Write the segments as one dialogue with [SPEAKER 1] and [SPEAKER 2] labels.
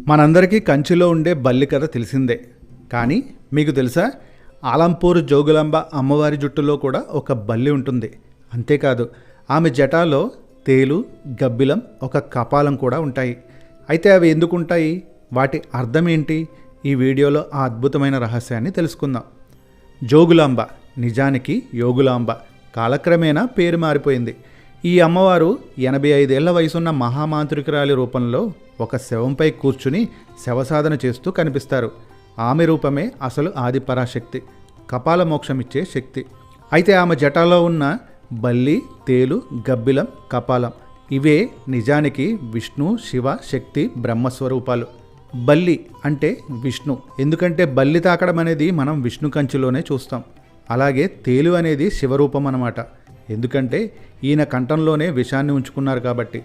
[SPEAKER 1] మనందరికీ కంచిలో ఉండే బల్లి కథ తెలిసిందే. కానీ మీకు తెలుసా, ఆలంపూర్ జోగులాంబ అమ్మవారి జుట్టులో కూడా ఒక బల్లి ఉంటుంది. అంతేకాదు, ఆమె జటాలో తేలు, గబ్బిలం, ఒక కపాలం కూడా ఉంటాయి. అయితే అవి ఎందుకు ఉంటాయి, వాటి అర్థం ఏంటి? ఈ వీడియోలో ఆ అద్భుతమైన రహస్యాన్ని తెలుసుకుందాం. జోగులాంబ నిజానికి యోగులాంబ, కాలక్రమేణా పేరు మారిపోయింది. ఈ అమ్మవారు 85 ఏళ్ల వయసున్న మహామాంత్రికురాలి రూపంలో ఒక శవంపై కూర్చుని శవసాధన చేస్తూ కనిపిస్తారు. ఆమె రూపమే అసలు ఆది పరాశక్తి, కపాల మోక్షమిచ్చే శక్తి. అయితే ఆమె జటాలో ఉన్న బల్లి, తేలు, గబ్బిలం, కపాలం ఇవే నిజానికి విష్ణు, శివ, శక్తి, బ్రహ్మస్వరూపాలు. బల్లి అంటే విష్ణు, ఎందుకంటే బల్లి తాకడం అనేది మనం విష్ణు కంచిలోనే చూస్తాం. అలాగే తేలు అనేది శివరూపం అన్నమాట, ఎందుకంటే ఈయన కంఠంలోనే విషాన్ని ఉంచుకున్నారు కాబట్టి.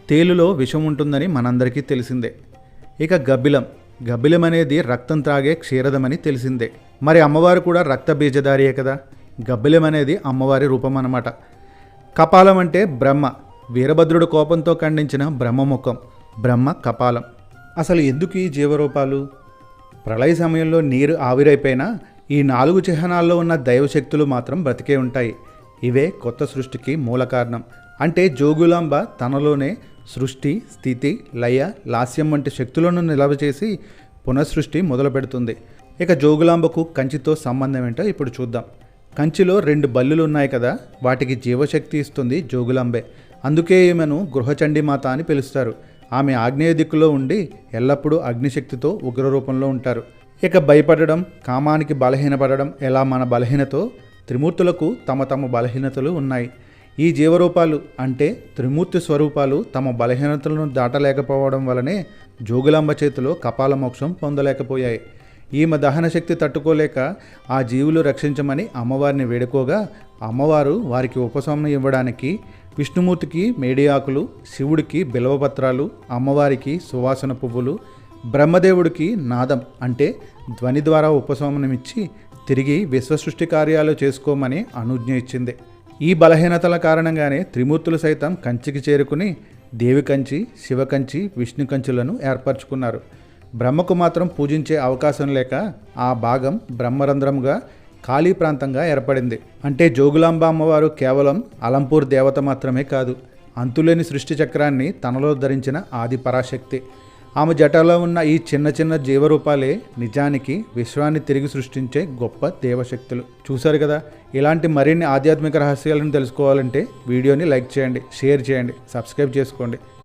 [SPEAKER 1] తేలులో విషం ఉంటుందని మనందరికీ తెలిసిందే. ఇక గబ్బిలం అనేది రక్తం త్రాగే క్షీరదమని తెలిసిందే. మరి అమ్మవారు కూడా రక్త బీజధారియే కదా. గబ్బిలం అనేది అమ్మవారి రూపం అన్నమాట. కపాలం అంటే బ్రహ్మ, వీరభద్రుడు కోపంతో ఖండించిన బ్రహ్మముఖం, బ్రహ్మ కపాలం. అసలు ఎందుకు ఈ జీవరూపాలు? ప్రళయ సమయంలో నీరు ఆవిరైపోయినా ఈ 4 చిహ్నాల్లో ఉన్న దైవశక్తులు మాత్రం బ్రతికే ఉంటాయి. ఇవే కొత్త సృష్టికి మూల కారణం. అంటే జోగులాంబ తనలోనే సృష్టి, స్థితి, లయ, లాస్యం వంటి శక్తులను నిలవ చేసి పునఃసృష్టి మొదలు పెడుతుంది. ఇక జోగులాంబకు కంచితో సంబంధం ఏంటో ఇప్పుడు చూద్దాం. కంచిలో 2 బల్లులు ఉన్నాయి కదా, వాటికి జీవశక్తి ఇస్తుంది జోగులాంబే. అందుకే ఈమెను గృహచండీమాత అని పిలుస్తారు. ఆమె ఆగ్నేయ దిక్కులో ఉండి ఎల్లప్పుడూ అగ్నిశక్తితో ఉగ్రరూపంలో ఉంటారు. ఇక భయపడడం, కామానికి బలహీనపడడం, ఎలా మన బలహీనతో త్రిమూర్తులకు తమ బలహీనతలు ఉన్నాయి. ఈ జీవరూపాలు అంటే త్రిమూర్తి స్వరూపాలు తమ బలహీనతలను దాటలేకపోవడం వలనే జోగులాంబ చేతిలో కపాల మోక్షం పొందలేకపోయాయి. ఈమె దహన శక్తి తట్టుకోలేక ఆ జీవులు రక్షించమని అమ్మవారిని వేడుకోగా అమ్మవారు వారికి ఉపశమనం ఇవ్వడానికి విష్ణుమూర్తికి మేడి ఆకులు, శివుడికి బిల్వపత్రాలు, అమ్మవారికి సువాసన పువ్వులు, బ్రహ్మదేవుడికి నాదం అంటే ధ్వని ద్వారా ఉపశమనమిచ్చి తిరిగి విశ్వసృష్టి కార్యాలు చేసుకోమని అనుజ్ఞ ఇచ్చింది. ఈ బలహీనతల కారణంగానే త్రిమూర్తులు సైతం కంచికి చేరుకుని దేవి కంచి, శివ కంచి, విష్ణు కంచులను ఏర్పరచుకున్నారు. బ్రహ్మకు మాత్రం పూజించే అవకాశం లేక ఆ భాగం బ్రహ్మరంధ్రంగా ఖాళీ ప్రాంతంగా ఏర్పడింది. అంటే జోగులాంబ అమ్మవారు కేవలం అలంపూర్ దేవత మాత్రమే కాదు, అంతులేని సృష్టి చక్రాన్ని తనలో ధరించిన ఆది పరాశక్తి. ఆమె జటలో ఉన్న ఈ చిన్న జీవరూపాలే నిజానికి విశ్వాన్ని తిరిగి సృష్టించే గొప్ప దేవశక్తులు. చూశారు కదా, ఇలాంటి మరిన్ని ఆధ్యాత్మిక రహస్యాలను తెలుసుకోవాలంటే వీడియోని లైక్ చేయండి, షేర్ చేయండి, సబ్స్క్రైబ్ చేసుకోండి.